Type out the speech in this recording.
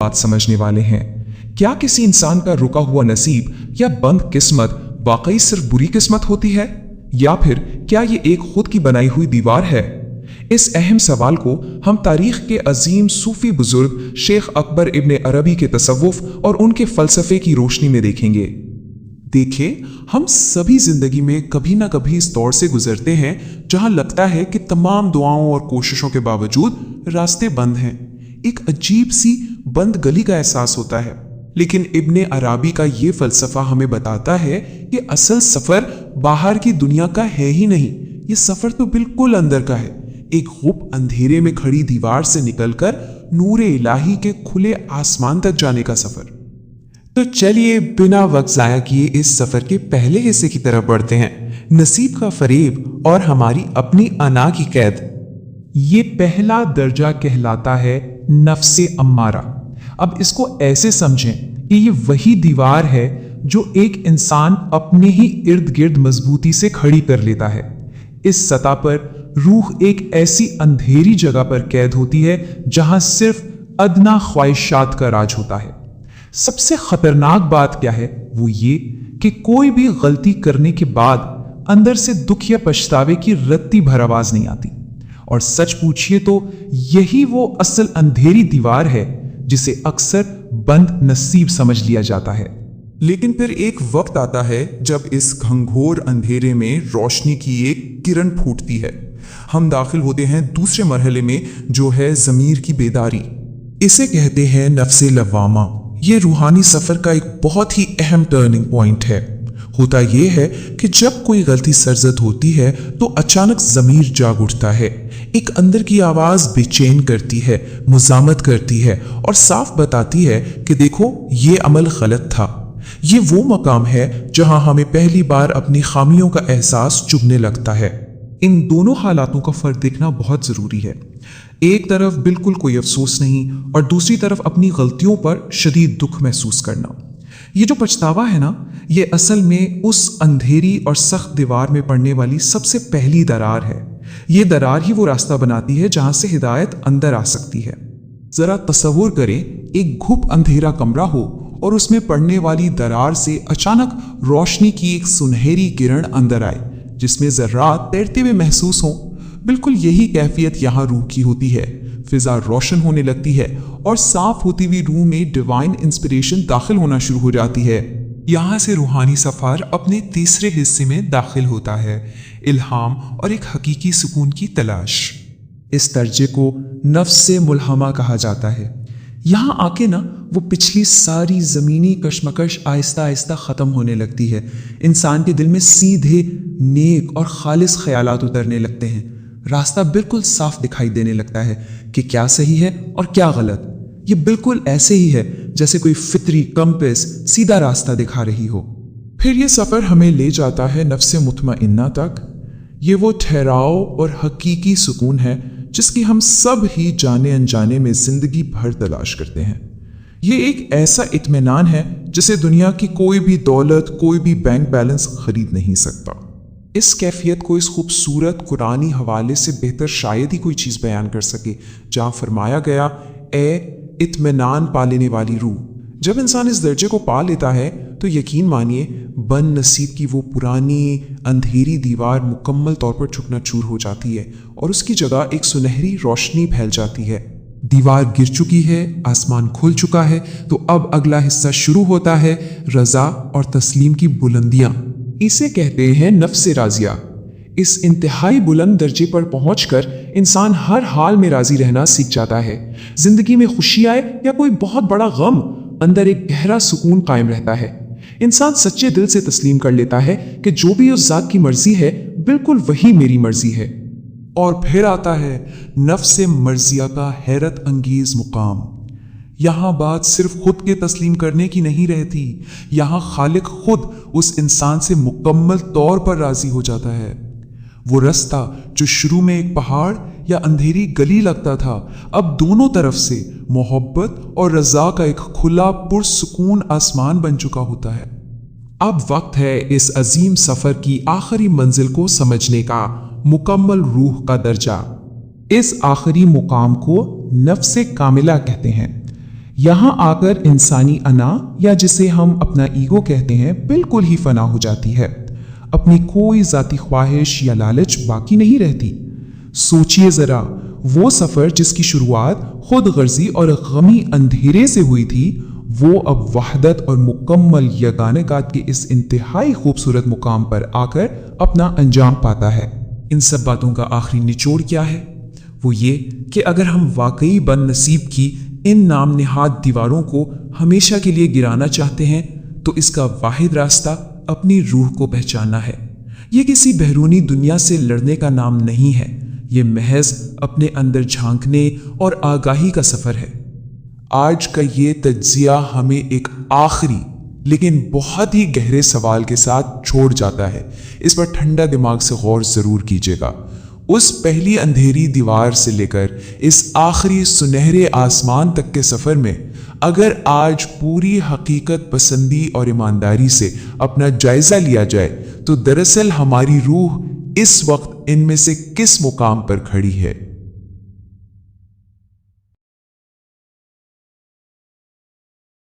बात समझने वाले हैं। क्या किसी इंसान का रुका हुआ नसीब या बंद किस्मत वाकई सिर्फ बुरी किस्मत होती है, या फिर क्या ये एक खुद की बनाई हुई दीवार है? इस अहम सवाल को हम तारीख के अजीम सूफी बुजुर्ग शेख अकबर इब्ने अरबी के तसव्वुफ और उनके फलसफे की रोशनी में देखेंगे। देखिए, हम सभी जिंदगी में कभी ना कभी इस दौर से गुजरते हैं जहां लगता है कि तमाम दुआओं और कोशिशों के बावजूद रास्ते बंद हैं। एक अजीब सी बंद गली का एहसास होता है। लेकिन इब्ने अरबी का ये फलसफा हमें बताता है कि असल सफर बाहर की दुनिया का है ही नहीं, ये सफर तो बिल्कुल अंदर का है। एक गुप अंधेरे में खड़ी दीवार से निकलकर नूरे इलाही के खुले आसमान तक जाने का सफर। तो चलिए बिना वक्त जाया किए इस सफर के पहले हिस्से की तरफ बढ़ते हैं, नसीब का फरेब और हमारी अपनी अना की कैद। ये पहला दर्जा कहलाता है नफ्से अम्मारा। अब इसको ऐसे समझें कि ये वही दीवार है जो एक इंसान अपने ही इर्द गिर्द मजबूती से खड़ी कर लेता है। इस सतह पर रूह एक ऐसी अंधेरी जगह पर कैद होती है जहां सिर्फ अदना ख्वाहिशात का राज होता है। सबसे खतरनाक बात क्या है, वो ये कि कोई भी गलती करने के बाद अंदर से दुख या पछतावे की रत्ती भर आवाज नहीं आती। और सच पूछिए तो यही वो असल अंधेरी दीवार है जिसे अक्सर बंद नसीब समझ लिया जाता है। लेकिन फिर एक वक्त आता है जब इस घंघोर अंधेरे में रोशनी की एक किरण फूटती है। हम दाखिल होते हैं दूसरे मरहले में, जो है ज़मीर की बेदारी। इसे कहते हैं नफ्से लवामा। ये रूहानी सफर का एक बहुत ही अहम टर्निंग पॉइंट है। होता यह है कि जब कोई गलती सरजद होती है तो अचानक ज़मीर जाग उठता है। एक अंदर की आवाज बेचैन करती है, मुजामत करती है और साफ बताती है कि देखो ये अमल गलत था। ये वो मकाम है जहां हमें पहली बार अपनी खामियों का एहसास चुभने लगता है। इन दोनों हालातों का फर्क देखना बहुत जरूरी है। एक तरफ बिल्कुल कोई अफसोस नहीं और दूसरी तरफ अपनी गलतियों पर शदीद दुख महसूस करना। ये जो पछतावा है ना, ये असल में उस अंधेरी और सख्त दीवार में पड़ने वाली सबसे पहली दरार है। ये दरार ही वो रास्ता बनाती है जहां से हिदायत अंदर आ सकती है। जरा तसव्वुर करें, एक घुप अंधेरा कमरा हो और उसमें पड़ने वाली दरार से अचानक रोशनी की एक सुनहरी किरण अंदर आए जिसमें जर्रात तैरते हुए महसूस हों। बिल्कुल यही कैफियत यहाँ रूह की होती है। फिजा रोशन होने लगती है और साफ होती हुई रूह में डिवाइन इंस्पिरेशन दाखिल होना शुरू हो जाती है। यहाँ से रूहानी सफर अपने तीसरे हिस्से में दाखिल होता है, इल्हाम और एक हकीकी सुकून की तलाश। इस दर्जे को नफ्से मुल्हमा कहा जाता है। यहाँ आके ना वो पिछली सारी ज़मीनी कशमकश आहिस्ता आहिस्ता ख़त्म होने लगती है। इंसान के दिल में सीधे नेक और खालिस ख्यालात उतरने लगते हैं। रास्ता बिल्कुल साफ दिखाई देने लगता है कि क्या सही है और क्या गलत। ये बिल्कुल ऐसे ही है जैसे कोई फितरी कंपास सीधा रास्ता दिखा रही हो। फिर ये सफ़र हमें ले जाता है नफ्से मुतमइन्ना तक। ये वो ठहराव और हकीकी सुकून है जिसकी हम सब ही जाने अनजाने में जिंदगी भर तलाश करते हैं। ये एक ऐसा इत्मीनान है जिसे दुनिया की कोई भी दौलत, कोई भी बैंक बैलेंस खरीद नहीं सकता। इस कैफियत को इस खूबसूरत कुरानी हवाले से बेहतर शायद ही कोई चीज़ बयान कर सके, जहाँ फरमाया गया, ए इत्मीनान पा लेने वाली रूह। जब इंसान इस दर्जे को पा लेता है तो यकीन मानिए बन नसीब की वो पुरानी अंधेरी दीवार मुकम्मल तौर पर चुकना चूर हो जाती है और उसकी जगह एक सुनहरी रोशनी फैल जाती है। दीवार गिर चुकी है, आसमान खुल चुका है, तो अब अगला हिस्सा शुरू होता है, रजा और तस्लीम की बुलंदियां। इसे कहते हैं नफ्से राजिया। इस इंतहाई बुलंद दर्जे पर पहुंचकर इंसान हर हाल में राजी रहना सीख जाता है। जिंदगी में खुशी आए या कोई बहुत बड़ा गम, अंदर एक गहरा सुकून कायम रहता है। इंसान सच्चे दिल से तस्लीम कर लेता है कि जो भी उस जात की मर्जी है बिल्कुल वही मेरी मर्जी है। और फिर आता है नफ्से मर्जिया का हैरत अंगेज मुकाम। यहाँ बात सिर्फ खुद के तस्लीम करने की नहीं रहती, यहाँ खालिक खुद उस इंसान से मुकम्मल तौर पर राजी हो जाता है। वो रास्ता जो शुरू में एक पहाड़ या अंधेरी गली लगता था, अब दोनों तरफ से मोहब्बत और रजा का एक खुला पुरसुकून आसमान बन चुका होता है। अब वक्त है इस अजीम सफर की आखिरी मंजिल को समझने का, मुकम्मल रूह का दर्जा। इस आखिरी मुकाम को नफ्से कामिला कहते हैं। یہاں آ کر انسانی انا یا جسے ہم اپنا ایگو کہتے ہیں بالکل ہی فنا ہو جاتی ہے. اپنی کوئی ذاتی خواہش یا لالچ باقی نہیں رہتی. سوچئے ذرا وہ سفر جس کی شروعات خود غرضی اور غمی اندھیرے سے ہوئی تھی، وہ اب وحدت اور مکمل یگانگت کے اس انتہائی خوبصورت مقام پر آ کر اپنا انجام پاتا ہے. ان سب باتوں کا آخری نچوڑ کیا ہے؟ وہ یہ کہ اگر ہم واقعی بد نصیب کی ان نام نہاد دیواروں کو ہمیشہ کے لیے گرانا چاہتے ہیں تو اس کا واحد راستہ اپنی روح کو پہچاننا ہے. یہ کسی بیرونی دنیا سے لڑنے کا نام نہیں ہے، یہ محض اپنے اندر جھانکنے اور آگاہی کا سفر ہے. آج کا یہ تجزیہ ہمیں ایک آخری لیکن بہت ہی گہرے سوال کے ساتھ چھوڑ جاتا ہے. اس پر ٹھنڈا دماغ سے غور ضرور کیجیے گا. اس پہلی اندھیری دیوار سے لے کر اس آخری سنہرے آسمان تک کے سفر میں اگر آج پوری حقیقت پسندی اور ایمانداری سے اپنا جائزہ لیا جائے تو دراصل ہماری روح اس وقت ان میں سے کس مقام پر کھڑی ہے؟